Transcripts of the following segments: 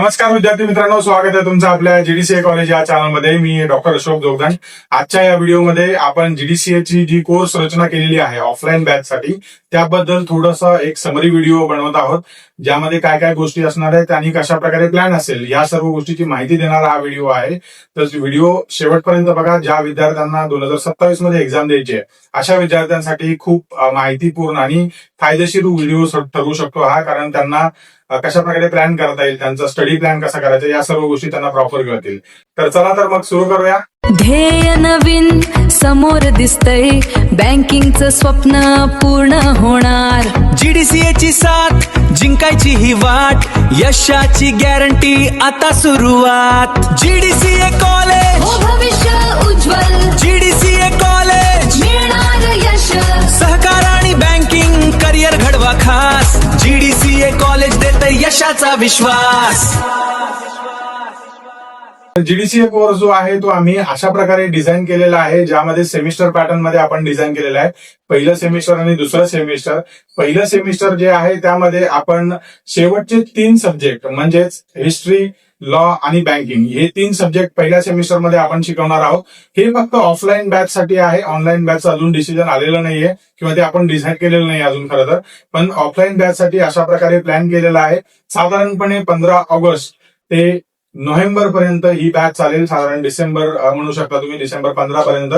नमस्कार विद्यार्थी मित्रांनो, स्वागत आहे तुमचं आपल्या जीडीसीए कॉलेज या चॅनलमध्ये. मी डॉक्टर अशोक जोगदंड. आजच्या या व्हिडिओमध्ये आपण जीडीसीए ची जी कोर्स रचना केलेली आहे ऑफलाईन बॅच साठी त्याबद्दल थोडंसं एक समरी व्हिडिओ बनवत आहोत, ज्यामध्ये काय काय गोष्टी असणार आहेत आणि कशा प्रकारे प्लॅन असेल या सर्व गोष्टीची माहिती देणारा हा व्हिडिओ आहे. तर व्हिडिओ शेवटपर्यंत बघा. ज्या विद्यार्थ्यांना 2027 मध्ये एक्झाम द्यायची आहे अशा विद्यार्थ्यांसाठी खूप माहितीपूर्ण आणि फायदेशीर व्हिडिओ ठरू शकतो हा, कारण त्यांना कशा प्रकारे प्लॅन करता येईल, त्यांचा स्टडी प्लॅन कसा करायचा या सर्व गोष्टी त्यांना प्रॉपर कळतील. तर चला तर मग सुरू करूया. ध्येय नवीन समोर दिसतंय, बँकिंगचं स्वप्न पूर्ण होणार. जीडीसीए ची साथ जिंकायची ही वाट, यशाची गॅरंटी आता सुरुवात. जीडीसीए कॉलेज हो भविष्य उज्ज्वल, जीडीसीए कॉलेज मिळणार यश. सहकार आणि बँकिंग करिअर घडवा खास. जीडीसीए कॉलेज देते यशाचा विश्वास. जीडीसीए कोर्स जो आहे तो आम्ही अशा प्रकारे डिझाईन केलेला आहे, ज्यामध्ये सेमिस्टर पॅटर्न मध्ये आपण डिझाईन केलेला आहे. पहिलं सेमिस्टर आणि दुसरं सेमिस्टर. पहिलं सेमिस्टर जे आहे त्यामध्ये आपण शेवटचे 3 सब्जेक्ट म्हणजेच हिस्ट्री, लॉ आणि बँकिंग हे 3 सब्जेक्ट पहिल्या सेमिस्टर मध्ये आपण शिकवणार आहोत. हे फक्त ऑफलाईन बॅच साठी आहे. ऑनलाईन बॅच अजून डिसिजन आलेलं नाहीये किंवा ते आपण डिझाईन केलेलं नाही अजून खरं तर. पण ऑफलाईन बॅच साठी अशा प्रकारे प्लॅन केलेला आहे. साधारणपणे 15 ऑगस्ट ते नोव्हेंबर पर्यंत ही बॅच चालेल. साधारण डिसेंबर म्हणू शकता तुम्ही, डिसेंबर 15 पर्यंत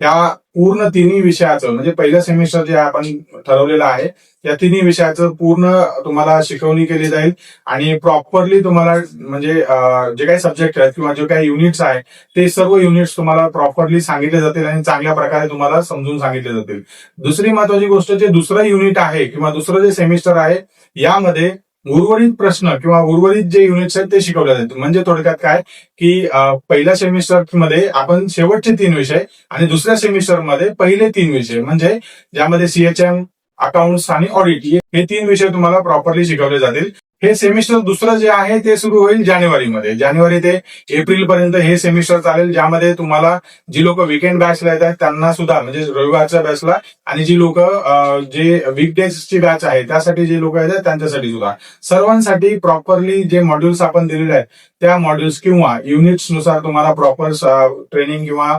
या पूर्ण तिन्ही विषयाचं म्हणजे पहिलं सेमिस्टर जे आपण ठरवलेलं आहे या तिन्ही विषयाचं पूर्ण तुम्हाला शिकवणी केली जाईल आणि प्रॉपरली तुम्हाला म्हणजे जे काही सब्जेक्ट आहेत किंवा जे काही युनिट्स आहे ते सर्व युनिट्स तुम्हाला प्रॉपरली सांगितले जातील आणि चांगल्या प्रकारे तुम्हाला समजून सांगितले जातील. दुसरी महत्वाची गोष्ट, जे दुसरं युनिट आहे किंवा दुसरं जे सेमिस्टर आहे यामध्ये उर्वरित प्रश्न किंवा उर्वरित जे युनिट्स आहेत ते शिकवले जातील. म्हणजे थोडक्यात काय की पहिल्या सेमिस्टर मध्ये आपण शेवटचे 3 विषय आणि दुसऱ्या सेमिस्टर मध्ये पहिले 3 विषय म्हणजे ज्यामध्ये सीएचएम, अकाउंट्स आणि ऑडिट हे 3 विषय तुम्हाला प्रॉपरली शिकवले जातील. हे सेमिस्टर दुसरं जे आहे ते सुरू होईल जानेवारीमध्ये. जानेवारी ते एप्रिल पर्यंत हे सेमिस्टर चालेल, ज्यामध्ये तुम्हाला जी लोक वीकेंड बॅचला येतात त्यांना सुद्धा म्हणजे रविवारच्या बॅचला आणि जी लोक जे वीकडेजची बॅच आहे त्यासाठी जे लोक येतात त्यांच्यासाठी सुद्धा सर्वांसाठी प्रॉपरली जे मॉड्यूल्स आपण दिलेले आहेत त्या मॉड्यूल्स किंवा युनिट्स नुसार तुम्हाला प्रॉपर ट्रेनिंग किंवा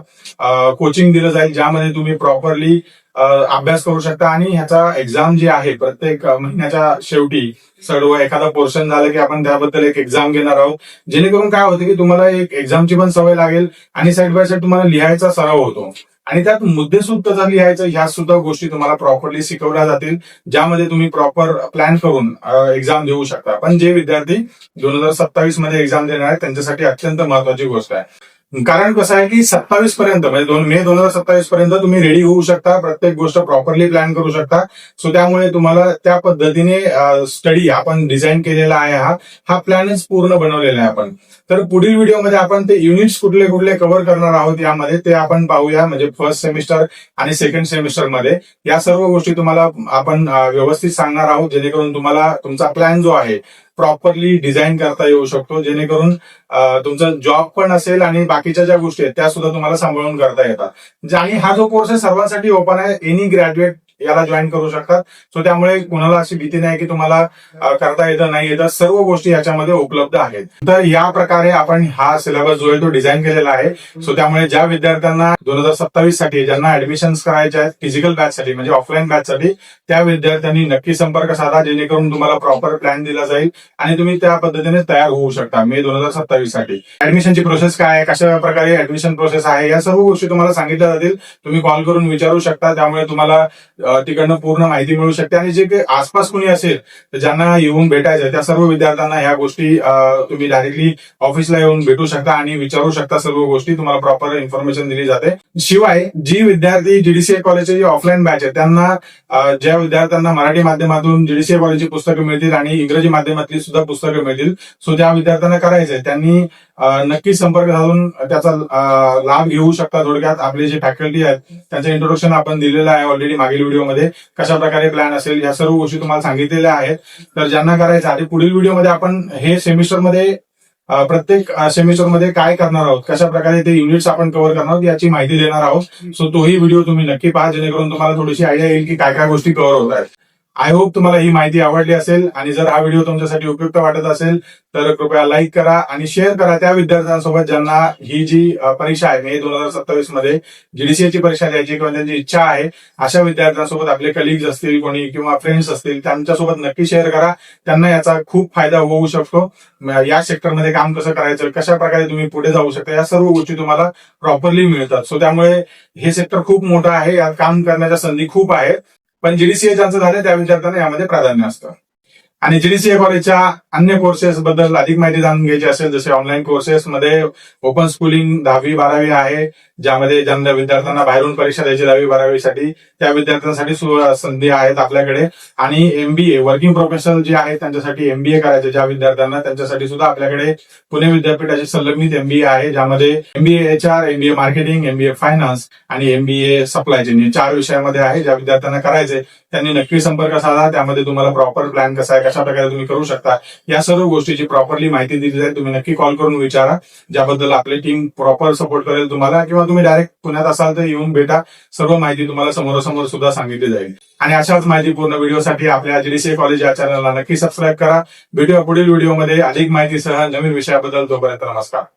कोचिंग दिलं जाईल, ज्यामध्ये तुम्ही प्रॉपरली अभ्यास करू शकता. आणि ह्याचा एक्झाम जी आहे प्रत्येक महिन्याच्या शेवटी सर्व एखादा पोर्शन झालं की आपण त्याबद्दल एक एक्झाम घेणार आहोत, जेणेकरून काय होतं की तुम्हाला एक एक्झामची पण सवय लागेल आणि साईड बाय साईड तुम्हाला लिहायचा सराव होतो आणि त्यात मुद्देसूद कसा लिहायचं ह्या सुद्धा गोष्टी तुम्हाला प्रॉपरली शिकवल्या जातील, ज्यामध्ये तुम्ही प्रॉपर प्लॅन करून एक्झाम देऊ शकता. पण जे विद्यार्थी 2027 मध्ये एक्झाम देणार आहेत त्यांच्यासाठी अत्यंत महत्वाची गोष्ट आहे. कारण कसं आहे की 27 पर्यंत म्हणजे मे 2027 पर्यंत तुम्ही रेडी होऊ शकता, प्रत्येक गोष्ट प्रॉपरली प्लॅन करू शकता. सो त्यामुळे तुम्हाला त्या पद्धतीने स्टडी आपण डिझाईन केलेला आहे. हा प्लॅनच पूर्ण बनवलेला आहे आपण. तर पुढील व्हिडिओमध्ये आपण ते युनिट्स कुठले कुठले कव्हर करणार आहोत यामध्ये ते आपण पाहूया. म्हणजे फर्स्ट सेमिस्टर आणि सेकंड सेमिस्टर मध्ये या सर्व गोष्टी तुम्हाला आपण व्यवस्थित सांगणार आहोत, जेणेकरून तुम्हाला तुमचा प्लॅन जो आहे प्रॉपरली डिझाईन करता येऊ शकतो, जेणेकरून तुमचा जॉब पण असेल आणि बाकीच्या ज्या गोष्टी आहेत त्या सुद्धा तुम्हाला सांभाळून करता येतात. आणि हा जो कोर्स आहे सर्वांसाठी ओपन आहे. एनी ग्रॅज्युएट याला जॉईन करू शकतात. सो त्यामुळे कुणाला अशी भीती नाही की तुम्हाला करता येतं नाही येतं, सर्व गोष्टी याच्यामध्ये उपलब्ध आहेत. तर या प्रकारे आपण हा सिलेबस जो आहे तो डिझाईन केलेला आहे. सो त्यामुळे ज्या विद्यार्थ्यांना 2027 साठी ज्यांना ऍडमिशन्स करायचे आहेत फिजिकल बॅच साठी म्हणजे ऑफलाईन बॅच साठी, त्या विद्यार्थ्यांनी नक्की संपर्क साधा, जेणेकरून तुम्हाला प्रॉपर प्लॅन दिला जाईल आणि तुम्ही त्या पद्धतीने तयार होऊ शकता मे 2027 साठी. ऍडमिशनची प्रोसेस काय आहे, कशा प्रकारे ऍडमिशन प्रोसेस आहे या सर्व गोष्टी तुम्हाला सांगितल्या जातील. तुम्ही कॉल करून विचारू शकता, त्यामुळे तुम्हाला तिकडनं पूर्ण माहिती मिळू शकते. आणि जे काही आसपास कुणी असेल तर ज्यांना येऊन भेटायचं त्या सर्व विद्यार्थ्यांना ह्या गोष्टी तुम्ही डायरेक्टली ऑफिसला येऊन भेटू शकता आणि विचारू शकता. सर्व गोष्टी तुम्हाला प्रॉपर इन्फॉर्मेशन दिली जाते. शिवाय जी विद्यार्थी जीडीसीए कॉलेजची जी ऑफलाईन बॅच आहे त्यांना ज्या विद्यार्थ्यांना मराठी माध्यमातून जीडीसीए कॉलेजची पुस्तकं मिळतील आणि इंग्रजी माध्यमातली सुद्धा पुस्तकं मिळतील. सो ज्या विद्यार्थ्यांना करायचंय त्यांनी नक्की संपर्क साधून त्याचा लाभ घेऊ शकता. थोडक्यात आपले जे फॅकल्टी आहेत त्यांचं इंट्रोडक्शन आपण दिलेलं आहे ऑलरेडी मागील व्हिडिओमध्ये. कशा प्रकारे प्लॅन असेल या सर्व गोष्टी तुम्हाला सांगितलेल्या आहेत. तर ज्यांना करायचं आहे पुढील व्हिडिओमध्ये आपण हे सेमिस्टरमध्ये प्रत्येक सेमिस्टरमध्ये काय करणार आहोत, कशा प्रकारे ते युनिट्स आपण कव्हर करणार आहोत याची माहिती देणार आहोत. सो तोही व्हिडिओ तुम्ही नक्की पहा, जेणेकरून तुम्हाला थोडीशी आयडिया येईल की काय काय गोष्टी कव्हर होत आहेत. आय होप तुम्हाला ही माहिती आवडली असेल आणि जर हा व्हिडिओ तुमच्यासाठी उपयुक्त वाटत असेल तर कृपया लाईक करा आणि शेअर करा त्या विद्यार्थ्यांसोबत ज्यांना ही जी परीक्षा आहे मे 2027 मध्ये GDCA ची परीक्षा द्यायची किंवा त्यांची इच्छा आहे अशा विद्यार्थ्यांसोबत आपले कलिग्स असतील कोणी किंवा फ्रेंड्स असतील त्यांच्यासोबत नक्की शेअर करा. त्यांना याचा खूप फायदा होऊ शकतो. या सेक्टरमध्ये काम कसं करायचं, कशा प्रकारे तुम्ही पुढे जाऊ शकता, या सर्व गोष्टी तुम्हाला प्रॉपरली मिळतात. सो त्यामुळे हे सेक्टर खूप मोठं आहे, यात काम करण्याच्या संधी खूप आहेत. पण GDCA ज्यांचं झालं त्या विद्यार्थ्यांना यामध्ये प्राधान्य असतं. आणि GDCA कॉलेजच्या अन्य कोर्सेस बद्दल अधिक माहिती जाणून घ्यायची असेल जसे ऑनलाईन कोर्सेस मध्ये ओपन स्कूलिंग 10वी-12वी आहे, ज्यामध्ये ज्यांना विद्यार्थ्यांना बाहेरून परीक्षा द्यायची 10वी-12वी साठी त्या विद्यार्थ्यांसाठी संधी आहेत आपल्याकडे. आणि MBA वर्किंग प्रोफेशनल जे आहेत त्यांच्यासाठी MBA करायचे ज्या विद्यार्थ्यांना त्यांच्यासाठी सुद्धा आपल्याकडे पुणे विद्यापीठाची संलग्नित MBA आहे, ज्यामध्ये MBA HR, MBA marketing, MBA finance आणि MBA सप्लाय चेन 4 विषयामध्ये आहे. ज्या विद्यार्थ्यांना करायचे त्यांनी नक्की संपर्क साधा. त्यामध्ये तुम्हाला प्रॉपर प्लॅन कसा आहे, कशा प्रकारे तुम्ही करू शकता या सर्व गोष्टीची प्रॉपरली माहिती दिली जाईल. तुम्ही नक्की कॉल करून विचारा, ज्याबद्दल आपली टीम प्रॉपर सपोर्ट करेल तुम्हाला, किंवा तुम्ही डायरेक्ट पुण्यात असाल तर येऊन भेटा. सर्व माहिती तुम्हाला समोरासमोर सुद्धा सांगितली जाईल. आणि अशाच माहितीपूर्ण व्हिडिओसाठी आपल्या GDCA कॉलेज या चॅनलला नक्की सबस्क्राईब करा. भेटूया पुढील व्हिडिओमध्ये अधिक माहितीसह नवीन विषयाबद्दल. तोपर्यंत नमस्कार.